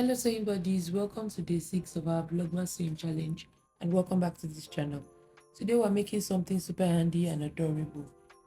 Hello sewing buddies, welcome to day 6 of our Vlogmas sewing challenge and welcome back to this channel. Today we're making something super handy and adorable,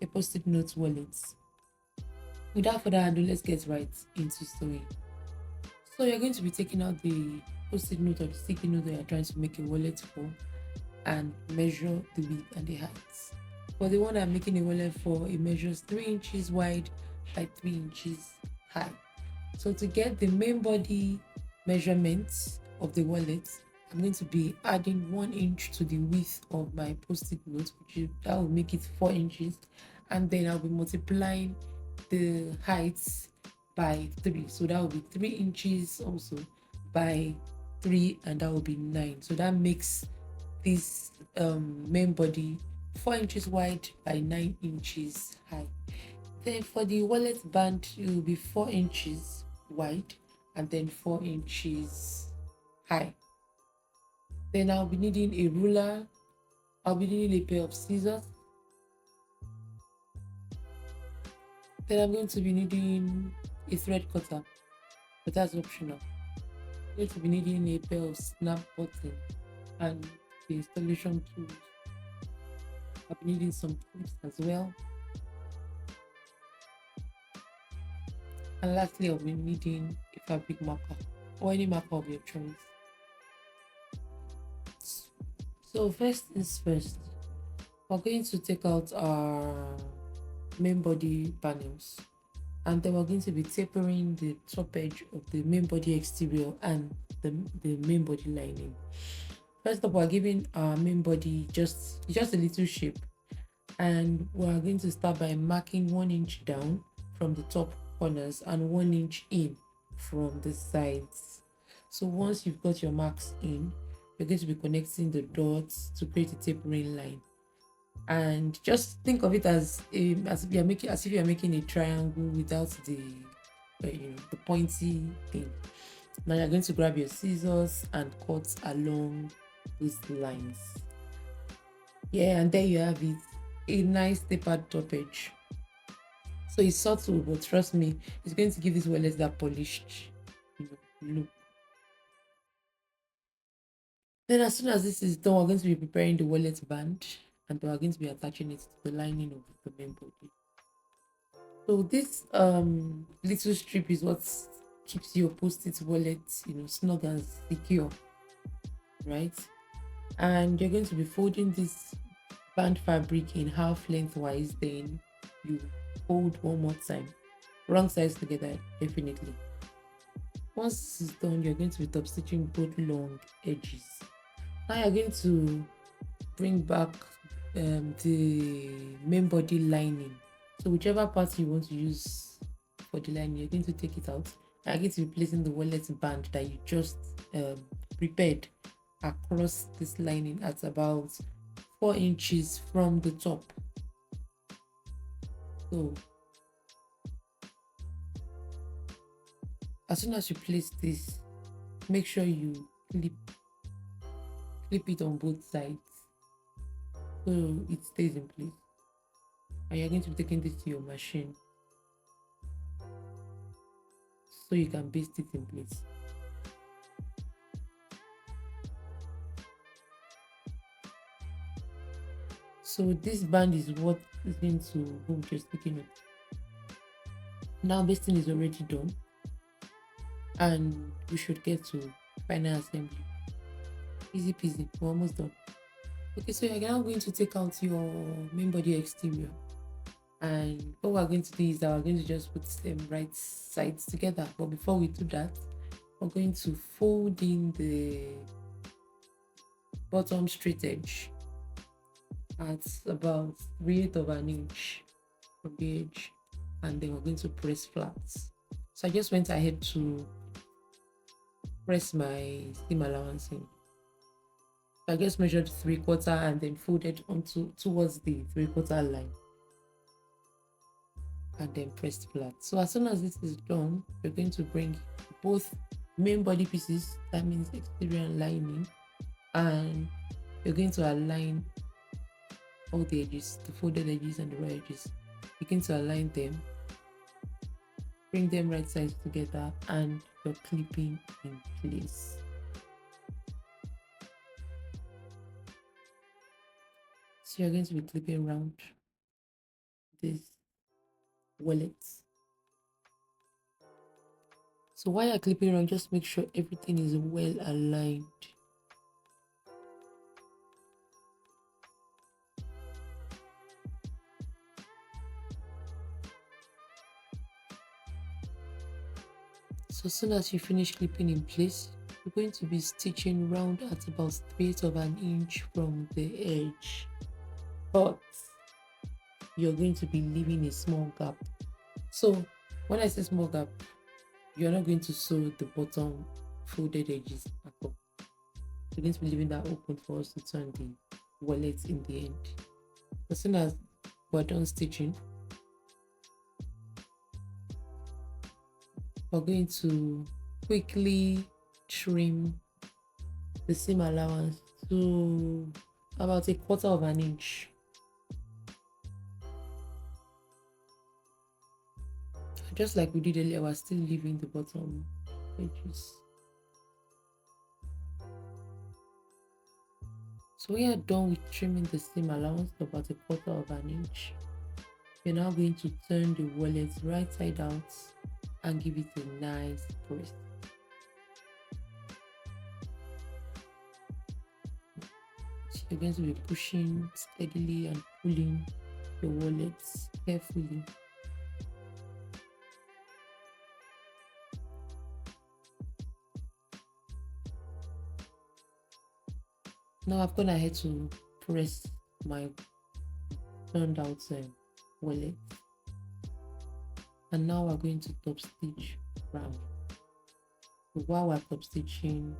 a post-it note wallet. Without further ado, let's get right into sewing. So you're going to be taking out the post-it note or the sticky note that you're trying to make a wallet for and measure the width and the height. For the one I'm making a wallet for, it measures 3 inches wide by 3 inches high. So to get the main body measurements of the wallet, I'm going to be adding 1 inch to the width of my post-it note, that will make it 4 inches, and then I'll be multiplying the heights by 3. So that will be 3 inches also by 3, and that will be 9. So that makes this main body 4 inches wide by 9 inches high. Then for the wallet band, it will be 4 inches wide and then 4 inches high. Then I'll be needing a ruler. I'll be needing a pair of scissors. Then I'm going to be needing a thread cutter, but that's optional. I'm going to be needing a pair of snap button and the installation tools. I'll be needing some clips as well. And lastly, I'll be needing a fabric marker or any marker of your choice. So first things first, we're going to take out our main body panels, and then we're going to be tapering the top edge of the main body exterior and the main body lining. First up, we're giving our main body just a little shape, and we're going to start by marking 1 inch down from the top corners and 1 inch in from the sides. So once you've got your marks in, you're going to be connecting the dots to create a tapering line, and just think of it as if you're making a triangle without the the pointy thing. Now you're going to grab your scissors and cut along these lines. Yeah, and there you have it, a nice tapered top edge. So it's subtle, but trust me, it's going to give this wallet that polished look. Then as soon as this is done, we're going to be preparing the wallet band, and we're going to be attaching it to the lining of the main body. So this little strip is what keeps your post-it wallet, snug and secure, right? And you're going to be folding this band fabric in half lengthwise, then you fold one more time, wrong sides together, definitely. Once this is done, you're going to be top stitching both long edges. Now you're going to bring back the main body lining. So whichever part you want to use for the lining, you're going to take it out. And you're going to be placing the wallet band that you just prepared across this lining at about 4 inches from the top. So as soon as you place this, make sure you clip it on both sides so it stays in place. And you're going to be taking this to your machine so you can baste it in place. So this band is what is going to go with your sticky note. Now basting is already done, and we should get to final assembly. Easy peasy, we're almost done. Okay, so you're now going to take out your main body exterior, and what we're going to do is that we're going to just put them right sides together. But before we do that, we're going to fold in the bottom straight edge at about 3/8 of an inch from the edge, and then we're going to press flat. So I just went ahead to press my seam allowance in. I just measured 3/4 and then folded towards the 3/4 line and then pressed flat. So as soon as this is done, we're going to bring both main body pieces, that means exterior and lining, and you're going to align all the edges, the folded edges and the raw edges. You're going to align them, bring them right sides together, and your clipping in place. So you're going to be clipping around this wallet. So while you're clipping around, just make sure everything is well aligned. So as soon as you finish clipping in place, you're going to be stitching round at about 1/3 from the edge. But you're going to be leaving a small gap. So when I say small gap, you're not going to sew the bottom folded edges at all. You're going to be leaving that open for us to turn the wallet in the end. As soon as we're done stitching, we're going to quickly trim the seam allowance to about 1/4 inch. Just like we did earlier, we're still leaving the bottom edges. So we are done with trimming the seam allowance to about 1/4 inch. We're now going to turn the wallet right side out and give it a nice press. So you're going to be pushing steadily and pulling the wallet carefully. Now I've gone ahead to press my turned out wallet, and now we're going to top stitch round. So while we're top stitching,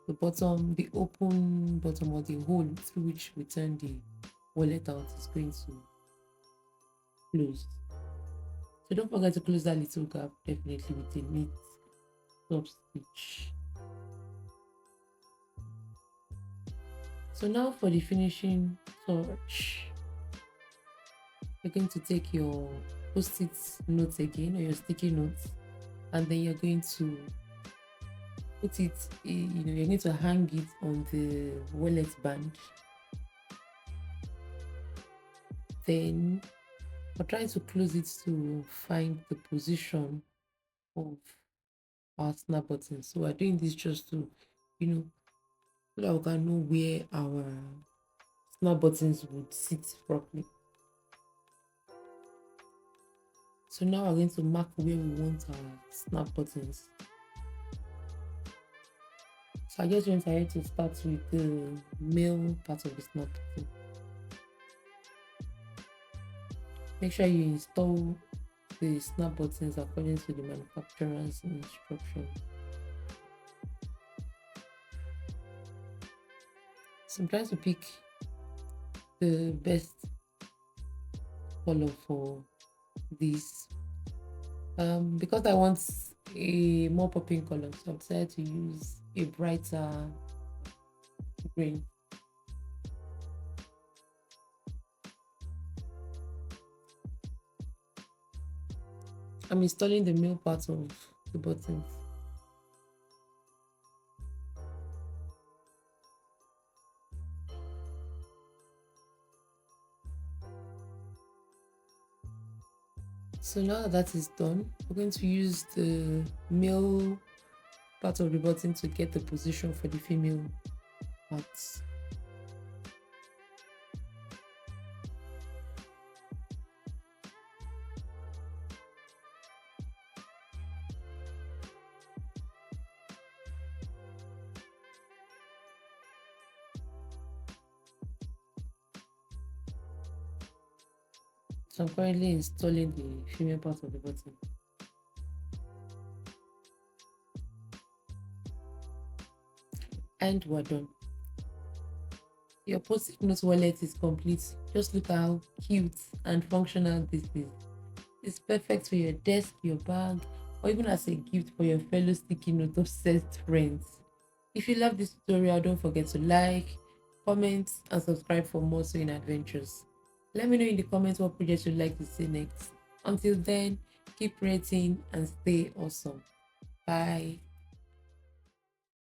the bottom, the open bottom, or the hole through which we turn the wallet out is going to close. So don't forget to close that little gap definitely with a neat top stitch. So now for the finishing touch, you're going to take your post-it notes again, or your sticky notes, and then you're going to put it, you're going to hang it on the wallet band. Then we're trying to close it to find the position of our snap button. So we're doing this just to, so that we can know where our snap buttons would sit properly. So now we're going to mark where we want our snap buttons. So I just went ahead to start with the male part of the snap button. Make sure you install the snap buttons according to the manufacturer's instruction. So I'm trying to pick the best color for this, because I want a more popping color, so I've decided to use a brighter green. I'm installing the male part of the buttons. So now that is done, we're going to use the male part of the button to get the position for the female parts. So I'm currently installing the female part of the button. And we're done. Your post-it note wallet is complete. Just look at how cute and functional this is. It's perfect for your desk, your bag, or even as a gift for your fellow sticky note obsessed friends. If you love this tutorial, don't forget to like, comment, and subscribe for more sewing adventures. Let me know in the comments what projects you'd like to see next. Until then, keep creating and stay awesome. Bye.